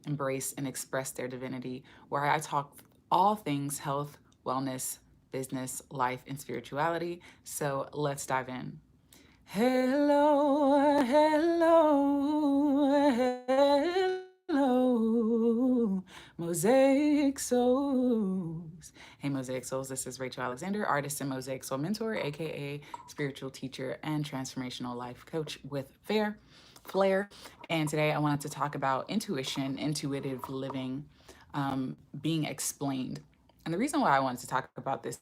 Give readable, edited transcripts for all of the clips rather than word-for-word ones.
embrace, and express their divinity, where I talk all things health, wellness, business, life, and spirituality. So let's dive in. Hello, hello, hello, Mosaic Souls. Hey, Mosaic Souls, this is Rachael Alexander, artist and Mosaic Soul mentor, aka spiritual teacher and transformational life coach with flair. And today I wanted to talk about intuition, intuitive living, being explained. And the reason why I wanted to talk about this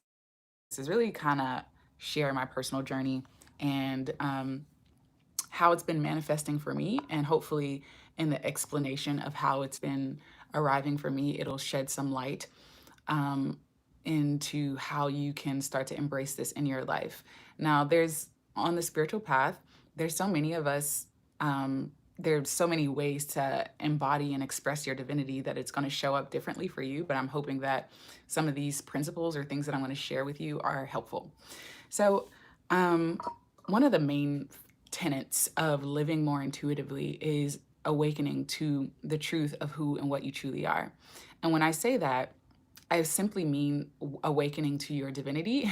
is really kind of share my personal journey and how it's been manifesting for me. And hopefully, in the explanation of how it's been arriving for me, it'll shed some light um, into how you can start to embrace this in your life. Now, there's on the spiritual path, there's so many of us. There's so many ways to embody and express your divinity that it's going to show up differently for you. But I'm hoping that some of these principles or things that I'm going to share with you are helpful. So, one of the main tenets of living more intuitively is awakening to the truth of who and what you truly are. And when I say that, I simply mean awakening to your divinity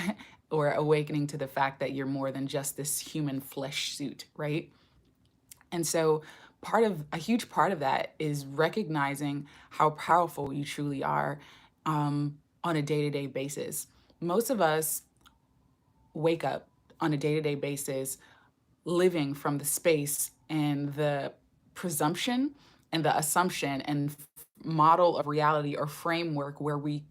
or awakening to the fact that you're more than just this human flesh suit, right? And so a huge part of that is recognizing how powerful you truly are on a day-to-day basis. Most of us wake up on a day-to-day basis living from the space and the presumption and the assumption and model of reality or framework where we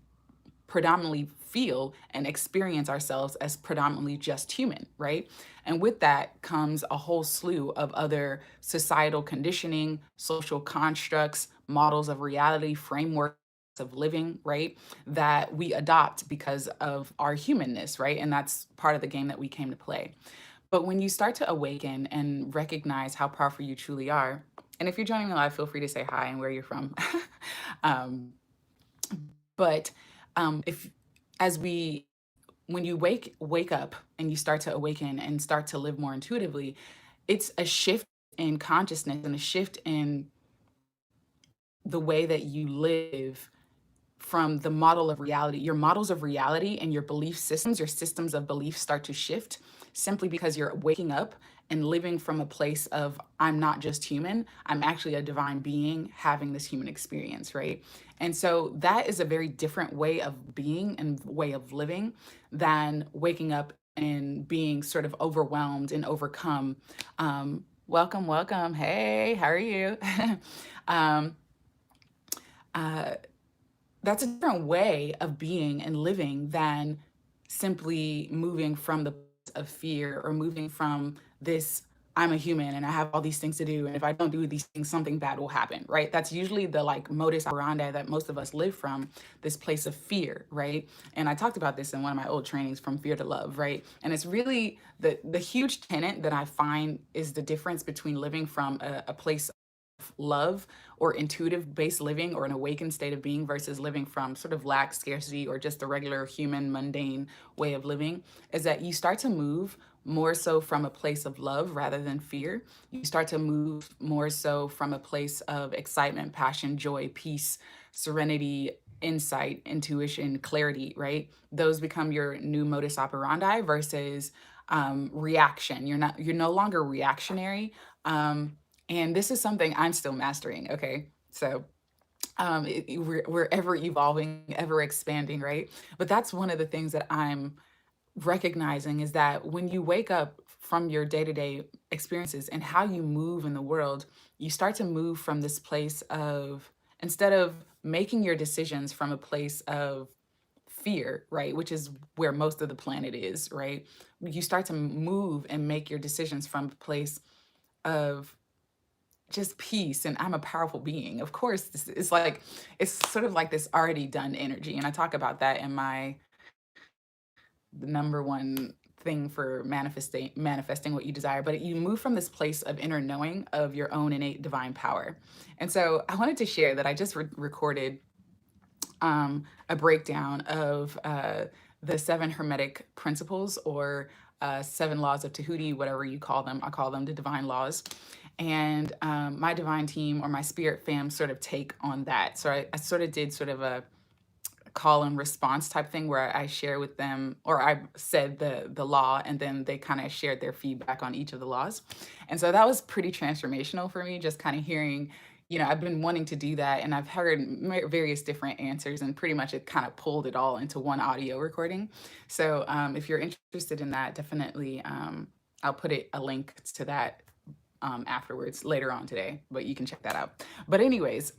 predominantly feel and experience ourselves as predominantly just human, right? And with that comes a whole slew of other societal conditioning, social constructs, models of reality, frameworks of living, right? That we adopt because of our humanness, right? And that's part of the game that we came to play. But when you start to awaken and recognize how powerful you truly are, and if you're joining me live, feel free to say hi and where you're from. um, but if as we when you wake up and you start to awaken and start to live more intuitively, it's a shift in consciousness and a shift in the way that you live from the model of reality. Your models of reality and your belief systems, your systems of belief start to shift simply because you're waking up and living from a place of, I'm not just human, I'm actually a divine being having this human experience, right? And so that is a very different way of being and way of living than waking up and being sort of overwhelmed and overcome. Welcome, welcome. Hey, how are you? um, uh, that's a different way of being and living than simply moving from the place of fear or moving from this, I'm a human and I have all these things to do, and if I don't do these things something bad will happen, right? That's usually the like modus operandi that most of us live from, this place of fear, right? And I talked about this in one of my old trainings, From Fear to Love, right? And it's really the huge tenet that I find is the difference between living from a place love or intuitive based living or an awakened state of being versus living from sort of lack, scarcity, or just the regular human mundane way of living, is that you start to move more so from a place of love rather than fear. You start to move more so from a place of excitement, passion, joy, peace, serenity, insight, intuition, clarity, right? Those become your new modus operandi versus reaction. You're no longer reactionary. And this is something I'm still mastering. Okay. So we're ever evolving, ever expanding, right? But that's one of the things that I'm recognizing is that when you wake up from your day to day experiences and how you move in the world, you start to move from this place of, instead of making your decisions from a place of fear, right? Which is where most of the planet is, right? You start to move and make your decisions from a place of just peace and I'm a powerful being. Of course, this is like, it's sort of like this already done energy. And I talk about that in the number one thing for manifesting what you desire. But you move from this place of inner knowing of your own innate divine power. And so I wanted to share that I just recorded a breakdown of the 7 Hermetic principles or 7 laws of Tahuti, whatever you call them. I call them the divine laws. and my divine team or my spirit fam sort of take on that. So I sort of did sort of a call and response type thing where I share with them, or I said the law, and then they kind of shared their feedback on each of the laws. And so that was pretty transformational for me, just kind of hearing, I've been wanting to do that, and I've heard various different answers, and pretty much it kind of pulled it all into one audio recording. So if you're interested in that, definitely I'll put a link to that afterwards later on today, but you can check that out. But anyways,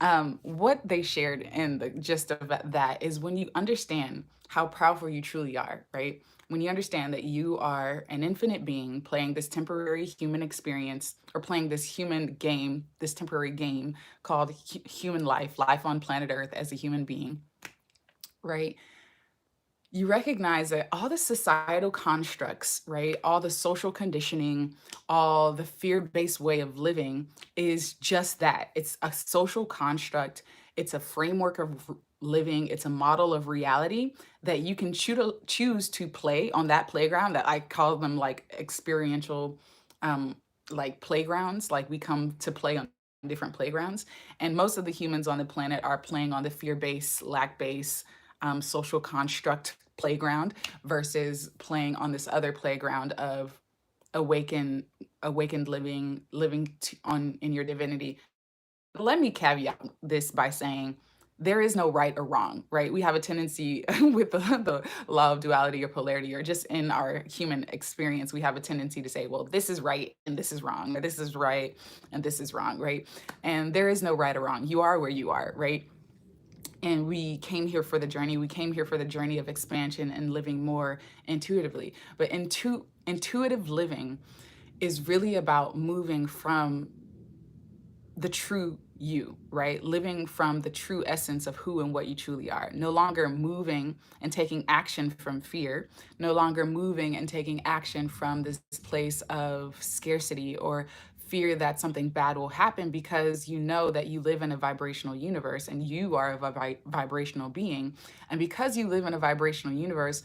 what they shared in the gist of that is when you understand how powerful you truly are, right? When you understand that you are an infinite being playing this temporary human experience, or playing this human game, this temporary game called human life on planet Earth as a human being, right? You recognize that all the societal constructs, right, all the social conditioning, all the fear-based way of living is just that. It's a social construct. It's a framework of living. It's a model of reality that you can choose to play on that playground, that I call them like experiential, like playgrounds. Like we come to play on different playgrounds. And most of the humans on the planet are playing on the fear-based, lack-based, social construct playground versus playing on this other playground of awaken awakened on in your divinity. Let me caveat this by saying there is no right or wrong, right? We have a tendency with the law of duality or polarity, or just in our human experience, we have a tendency to say, well, this is right and this is wrong, or this is right and this is wrong, right? And there is no right or wrong. You are where you are, right? And we came here for the journey. We came here for the journey of expansion and living more intuitively. But intuitive living is really about moving from the true you, right? Living from the true essence of who and what you truly are. No longer moving and taking action from fear. No longer moving and taking action from this place of scarcity or fear that something bad will happen, because you know that you live in a vibrational universe and you are a vibrational being. And because you live in a vibrational universe,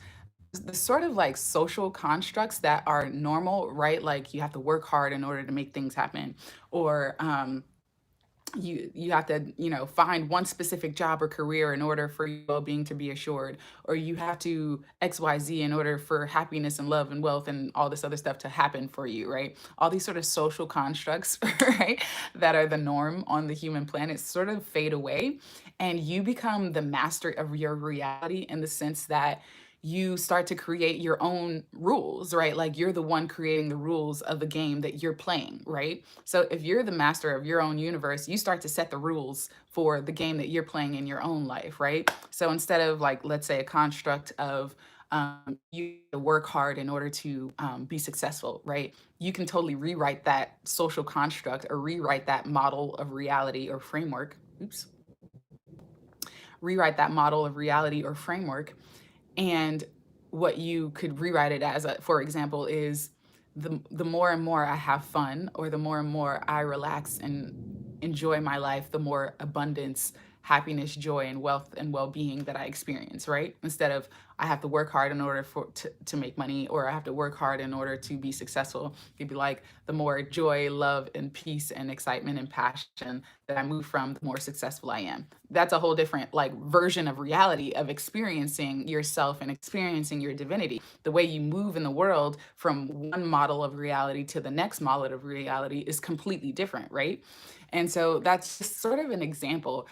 the sort of like social constructs that are normal, right? Like you have to work hard in order to make things happen, or you have to find one specific job or career in order for your well-being to be assured, or you have to XYZ in order for happiness and love and wealth and all this other stuff to happen for you, right? All these sort of social constructs right, that are the norm on the human planet sort of fade away, and you become the master of your reality, in the sense that you start to create your own rules, right? Like you're the one creating the rules of the game that you're playing, right? So if you're the master of your own universe, you start to set the rules for the game that you're playing in your own life, right? So instead of, like, let's say, a construct of you work hard in order to be successful, right? You can totally rewrite that social construct, or rewrite that model of reality or framework. Rewrite that model of reality or framework. And what you could rewrite it as, for example, is the more and more I have fun, or the more and more I relax and enjoy my life, the more abundance, happiness, joy, and wealth and well-being that I experience, right? Instead of I have to work hard in order to make money, or I have to work hard in order to be successful. It'd be like the more joy, love, and peace and excitement and passion that I move from, the more successful I am. That's a whole different like version of reality, of experiencing yourself and experiencing your divinity. The way you move in the world from one model of reality to the next model of reality is completely different, right? And so that's just sort of an example.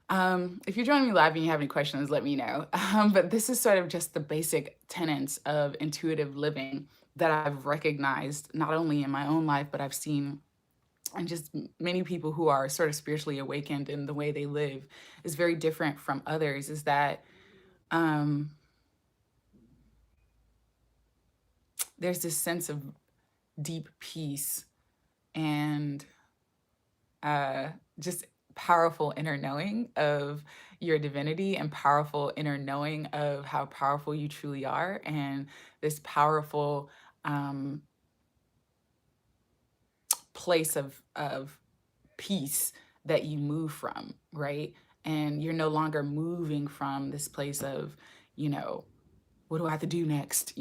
If you're joining me live and you have any questions, let me know. But this is sort of just the basic tenets of intuitive living that I've recognized, not only in my own life, but I've seen and just many people who are sort of spiritually awakened in the way they live is very different from others. Is that um, there's this sense of deep peace and just powerful inner knowing of your divinity, and powerful inner knowing of how powerful you truly are, and this powerful um, place of peace that you move from, right? And you're no longer moving from this place of, what do I have to do next?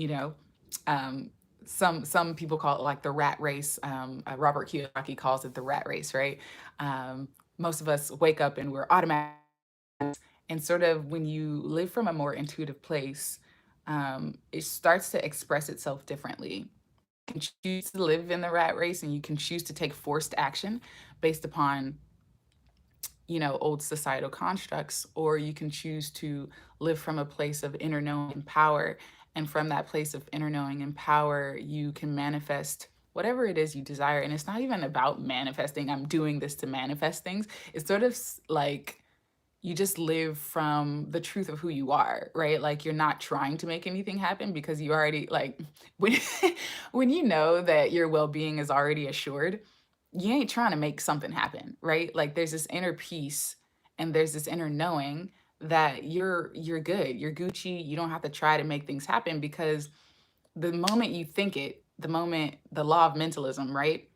Um, some people call it like the rat race. Robert Kiyosaki calls it the rat race, right? Um, Most of us wake up and we're automatic, and sort of when you live from a more intuitive place, it starts to express itself differently. You can choose to live in the rat race, and you can choose to take forced action based upon, old societal constructs, or you can choose to live from a place of inner knowing and power. And from that place of inner knowing and power, you can manifest whatever it is you desire. And it's not even about manifesting, I'm doing this to manifest things. It's sort of like you just live from the truth of who you are, right? Like you're not trying to make anything happen because you already like when when you know that your well-being is already assured, you ain't trying to make something happen, right? Like there's this inner peace and there's this inner knowing that you're good, you're Gucci, you don't have to try to make things happen because the moment you think it, the moment the law of mentalism, right?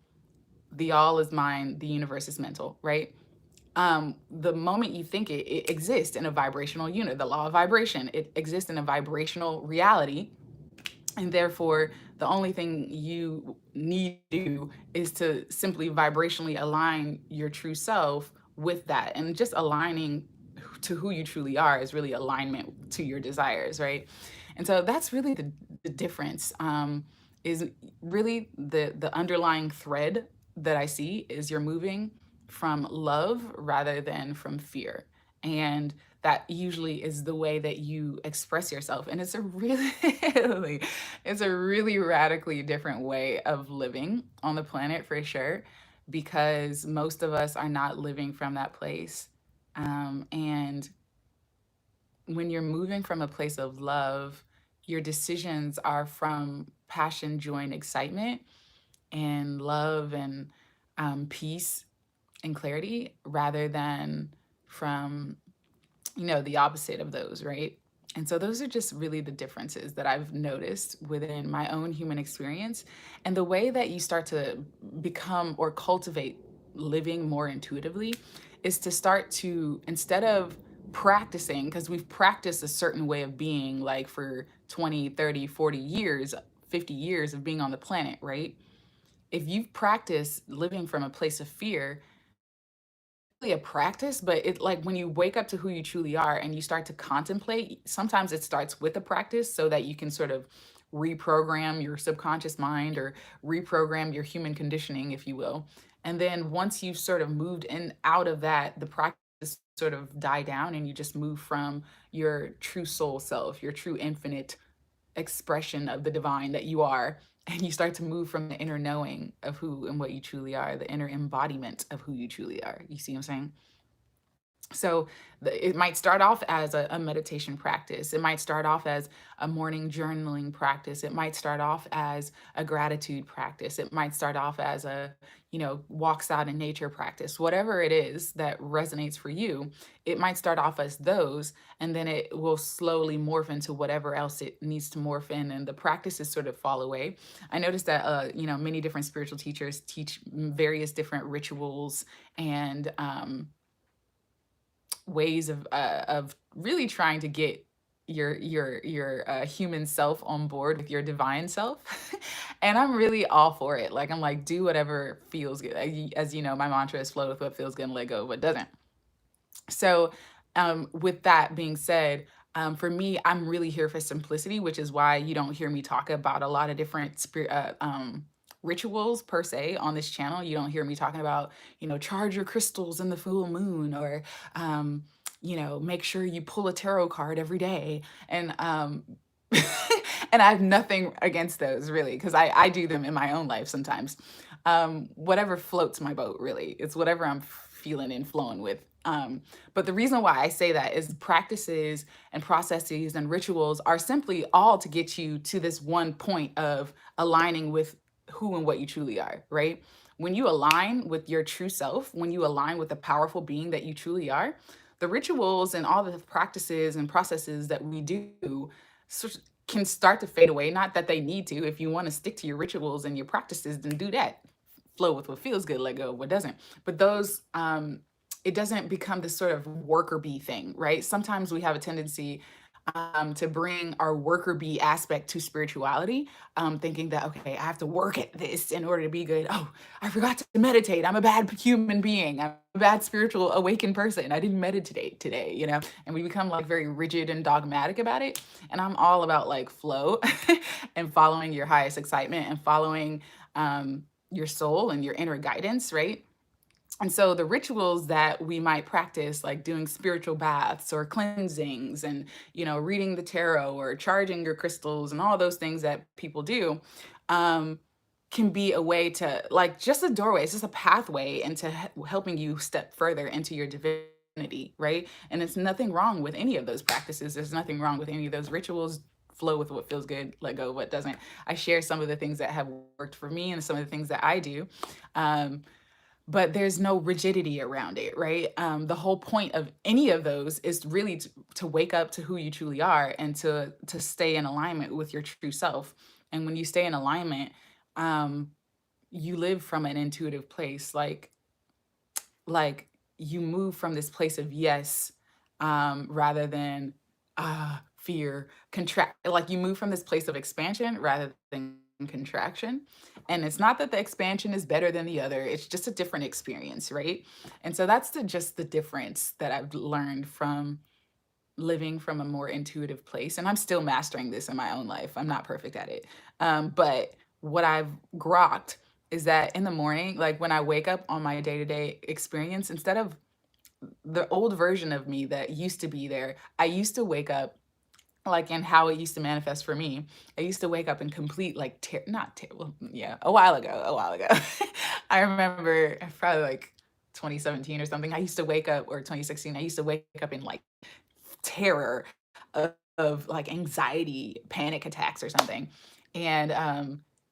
The all is mind, the universe is mental, right? The moment you think it, it exists in a vibrational unit, the law of vibration, it exists in a vibrational reality. And therefore, the only thing you need to do is to simply vibrationally align your true self with that. And just aligning to who you truly are is really alignment to your desires, right? And so that's really the difference. Is really the underlying thread that I see is you're moving from love rather than from fear. And that usually is the way that you express yourself. And it's a really, it's a really radically different way of living on the planet for sure, because most of us are not living from that place. And when you're moving from a place of love, your decisions are from passion, joy, and excitement, and love and peace and clarity, rather than from, the opposite of those, right? And so those are just really the differences that I've noticed within my own human experience. And the way that you start to become or cultivate living more intuitively is to start to, instead of practicing, because we've practiced a certain way of being like for 20, 30, 40 years, 50 years of being on the planet, right? If you've practiced living from a place of fear, really a practice, but it like when you wake up to who you truly are and you start to contemplate, sometimes it starts with a practice so that you can sort of reprogram your subconscious mind or reprogram your human conditioning, if you will. And then once you've sort of moved in out of that, the practice sort of die down and you just move from your true soul self, your true infinite expression of the divine that you are, and you start to move from the inner knowing of who and what you truly are, the inner embodiment of who you truly are. You see what I'm saying? So it might start off as a meditation practice. It might start off as a morning journaling practice. It might start off as a gratitude practice. It might start off as a, walks out in nature practice. Whatever it is that resonates for you, it might start off as those, and then it will slowly morph into whatever else it needs to morph in, and the practices sort of fall away. I noticed that, many different spiritual teachers teach various different rituals and ways of really trying to get your human self on board with your divine self. And I'm really all for it. Like I'm like, do whatever feels good. As you know, my mantra is flow with what feels good and let go of what doesn't. So with that being said, for me, I'm really here for simplicity, which is why you don't hear me talk about a lot of different rituals per se on this channel. You don't hear me talking about, charge your crystals in the full moon, or, make sure you pull a tarot card every day. And, and I have nothing against those really, because I do them in my own life sometimes. Whatever floats my boat, really. It's whatever I'm feeling and flowing with. But the reason why I say that is practices and processes and rituals are simply all to get you to this one point of aligning with who and what you truly are, right? When you align with your true self, when you align with the powerful being that you truly are, the rituals and all the practices and processes that we do can start to fade away. Not that they need to. If you want to stick to your rituals and your practices, then do that. Flow with what feels good, let go of what doesn't. But those, it doesn't become this sort of worker bee thing, right? Sometimes we have a tendency to bring our worker bee aspect to spirituality, thinking that, okay, I have to work at this in order to be good. Oh, I forgot to meditate. I'm a bad human being. I'm a bad spiritual awakened person. I didn't meditate today, and we become like very rigid and dogmatic about it. And I'm all about like flow and following your highest excitement and following your soul and your inner guidance, right? And so the rituals that we might practice, like doing spiritual baths or cleansings and, reading the tarot or charging your crystals and all those things that people do, um, can be a way to, like, just a doorway. It's just a pathway into helping you step further into your divinity, right? And it's nothing wrong with any of those practices. There's nothing wrong with any of those rituals. Flow with what feels good, let go of what doesn't. I share some of the things that have worked for me and some of the things that I do. But there's no rigidity around it, right? The whole point of any of those is really to wake up to who you truly are and to stay in alignment with your true self. And when you stay in alignment, um, you live from an intuitive place, like you move from this place of yes, rather than fear, contract. Like you move from this place of expansion rather than contraction. And it's not that the expansion is better than the other, it's just a different experience, right? And so that's just the difference that I've learned from living from a more intuitive place. And I'm still mastering this in my own life. I'm not perfect at it. But what I've grokked is that in the morning, like when I wake up on my day to day experience, instead of the old version of me that used to be there, I used to wake up like in how it used to manifest for me. I used to wake up in complete like well, yeah, a while ago. I remember probably like 2017 or something. I used to wake up, or 2016. I used to wake up in like terror of like anxiety, panic attacks or something.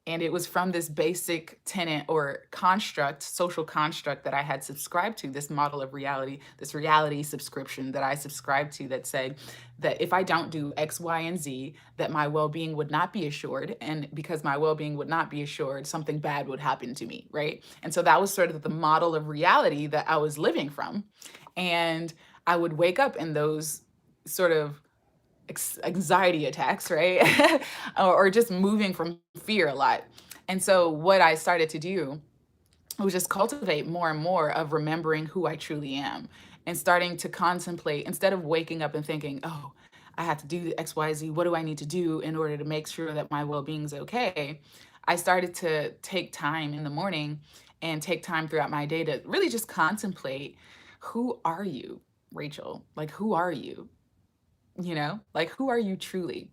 And it was from this basic tenet or construct, social construct that I had subscribed to, this model of reality, this reality subscription that I subscribed to that said that if I don't do X, Y, and Z, that my well-being would not be assured. And because my well-being would not be assured, something bad would happen to me, right? And so that was sort of the model of reality that I was living from. And I would wake up in those sort of anxiety attacks, right? Or just moving from fear a lot. And so what I started to do was just cultivate more and more of remembering who I truly am and starting to contemplate instead of waking up and thinking, oh, I have to do XYZ. What do I need to do in order to make sure that my well-being is okay? I started to take time in the morning and take time throughout my day to really just contemplate, who are you, Rachel? Like, who are you? Like, who are you truly?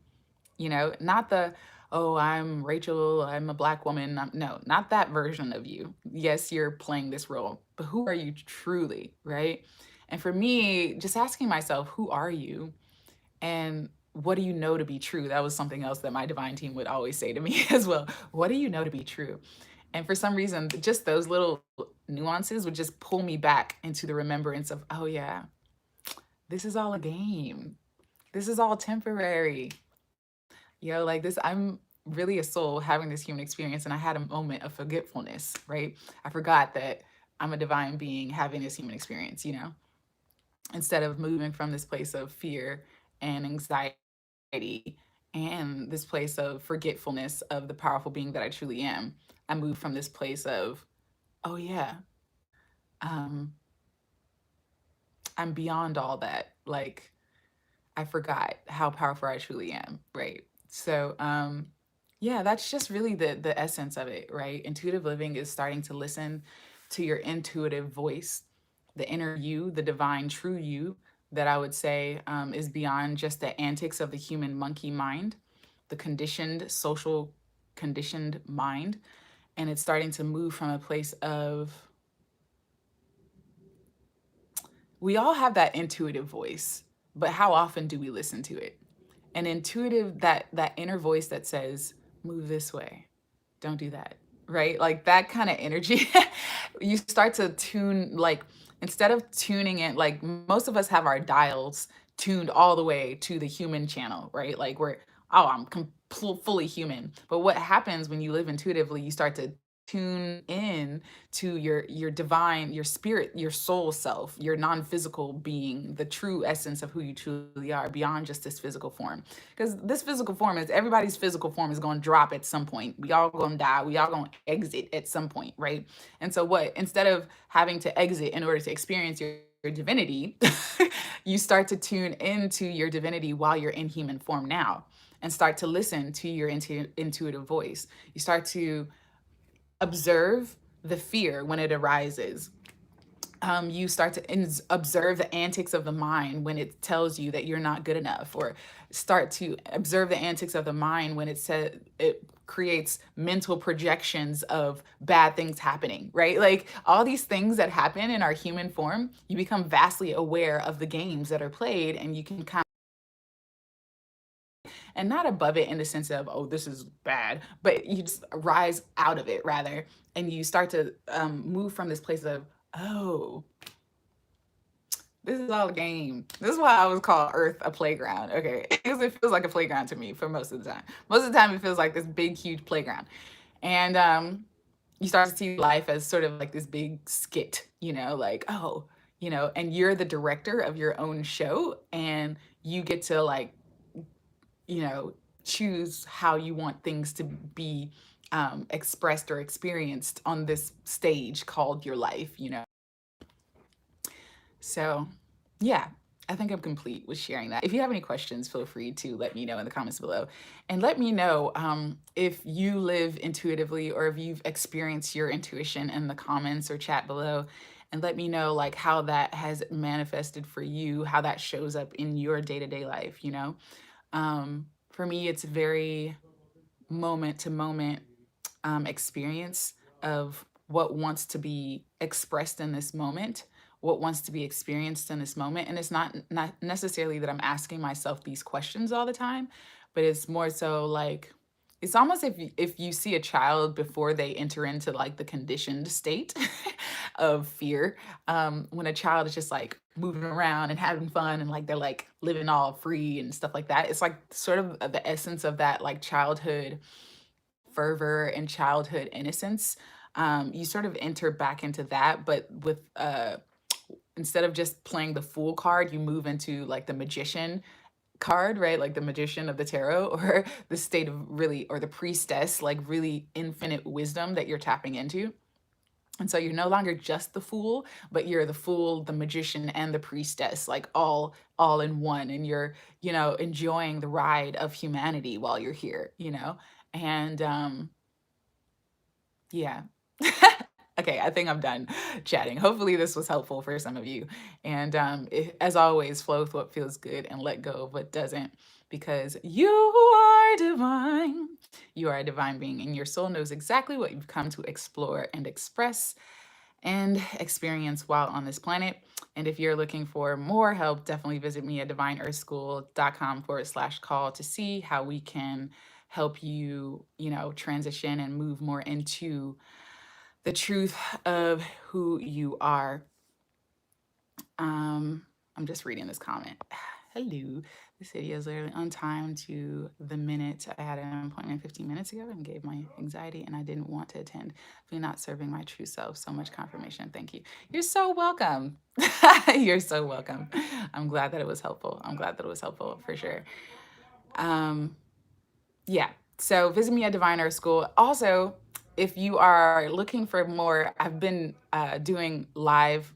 Not the, oh, I'm Rachel, I'm a Black woman. No, not that version of you. Yes, you're playing this role, but who are you truly, right? And for me, just asking myself, who are you? And what do you know to be true? That was something else that my divine team would always say to me as well. What do you know to be true? And for some reason, just those little nuances would just pull me back into the remembrance of, oh, yeah, this is all a game. This is all temporary. Like this, I'm really a soul having this human experience. And I had a moment of forgetfulness, right? I forgot that I'm a divine being having this human experience, instead of moving from this place of fear and anxiety and this place of forgetfulness of the powerful being that I truly am. I moved from this place of, oh, yeah, um, I'm beyond all that. Like, I forgot how powerful I truly am, right? So, yeah, that's just really the essence of it, right? Intuitive living is starting to listen to your intuitive voice, the inner you, the divine true you that I would say is beyond just the antics of the human monkey mind, the conditioned social conditioned mind, and it's starting to move from a place of, we all have that intuitive voice, but how often do we listen to it? An intuitive, that inner voice that says, move this way, don't do that, right? Like that kind of energy. You start to tune, like, instead of tuning it, like most of us have our dials tuned all the way to the human channel, right? Like we're, oh, I'm fully human. But what happens when you live intuitively, you start to tune in to your divine, your spirit, your soul self, your non-physical being, the true essence of who you truly are beyond just this physical form. Because this physical form is, everybody's physical form is going to drop at some point. We all going to die. We all going to exit at some point, right? And so what, instead of having to exit in order to experience your divinity, you start to tune into your divinity while you're in human form now, and start to listen to your intuitive voice. You start to observe the fear when it arises. You start to observe the antics of the mind when it tells you that you're not good enough, or start to observe the antics of the mind when it says it creates mental projections of bad things happening, right? Like all these things that happen in our human form, you become vastly aware of the games that are played, and you can kind and not above it in the sense of, oh, this is bad, but you just rise out of it rather, and you start to move from this place of, oh, this is all a game. This is why I was called Earth a playground. Okay. Because it feels like a playground to me for most of the time. Most of the time, it feels like this big, huge playground. And you start to see life as sort of like this big skit, like, oh, and you're the director of your own show, and you get to, like, you know, choose how you want things to be expressed or experienced on this stage called your life. So, yeah, I think I'm complete with sharing that. If you have any questions, feel free to let me know in the comments below. And let me know if you live intuitively, or if you've experienced your intuition in the comments or chat below. And let me know, like, how that has manifested for you, how that shows up in your day-to-day life. For me, it's very moment to moment experience of what wants to be expressed in this moment, what wants to be experienced in this moment. And it's not necessarily that I'm asking myself these questions all the time, but it's more so like, it's almost if you see a child before they enter into like the conditioned state of fear, when a child is just like moving around and having fun, and like they're like living all free and stuff like that. It's like sort of the essence of that, like childhood fervor and childhood innocence. You sort of enter back into that, but with instead of just playing the fool card, you move into like the magician card, right? Like the magician of the tarot, or the state of really, or the priestess, like really infinite wisdom that you're tapping into. And so you're no longer just the fool, but you're the fool, the magician, and the priestess, like all in one. And you're, enjoying the ride of humanity while you're here. And yeah. Okay, I think I'm done chatting. Hopefully this was helpful for some of you. And as always, flow with what feels good and let go of what doesn't, because you are divine. You are a divine being, and your soul knows exactly what you've come to explore and express and experience while on this planet. And if you're looking for more help, definitely visit me at divineearthschool.com/call to see how we can help you, transition and move more into the truth of who you are. I'm just reading this comment. Hello. This video is literally on time to the minute. I had an appointment 15 minutes ago and gave my anxiety, and I didn't want to attend. For not serving my true self. So much confirmation. Thank you. You're so welcome. You're so welcome. I'm glad that it was helpful. I'm glad that it was helpful for sure. Yeah. So visit me at Divine Earth School. Also, if you are looking for more, I've been doing live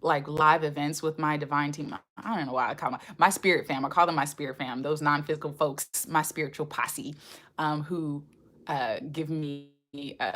events with my divine team. I don't know why I call my spirit fam. I call them my spirit fam. Those non-physical folks, my spiritual posse, who give me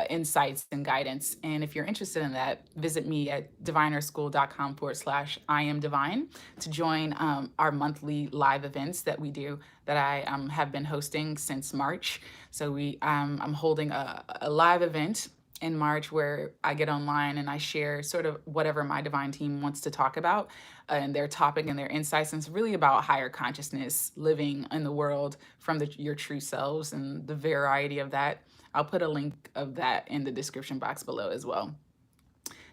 insights and guidance. And if you're interested in that, visit me at divineearthschool.com/I am divine to join our monthly live events that we do, that I have been hosting since March. So I'm holding a live event in March where I get online and I share sort of whatever my divine team wants to talk about, and their topic and their insights. And it's really about higher consciousness, living in the world from your true selves, and the variety of that. I'll put a link of that in the description box below as well.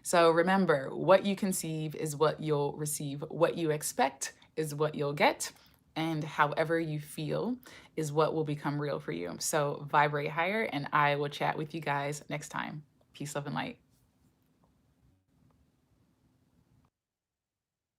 So remember, what you conceive is what you'll receive. What you expect is what you'll get. And however you feel is what will become real for you. So vibrate higher, and I will chat with you guys next time. Peace, love, and light.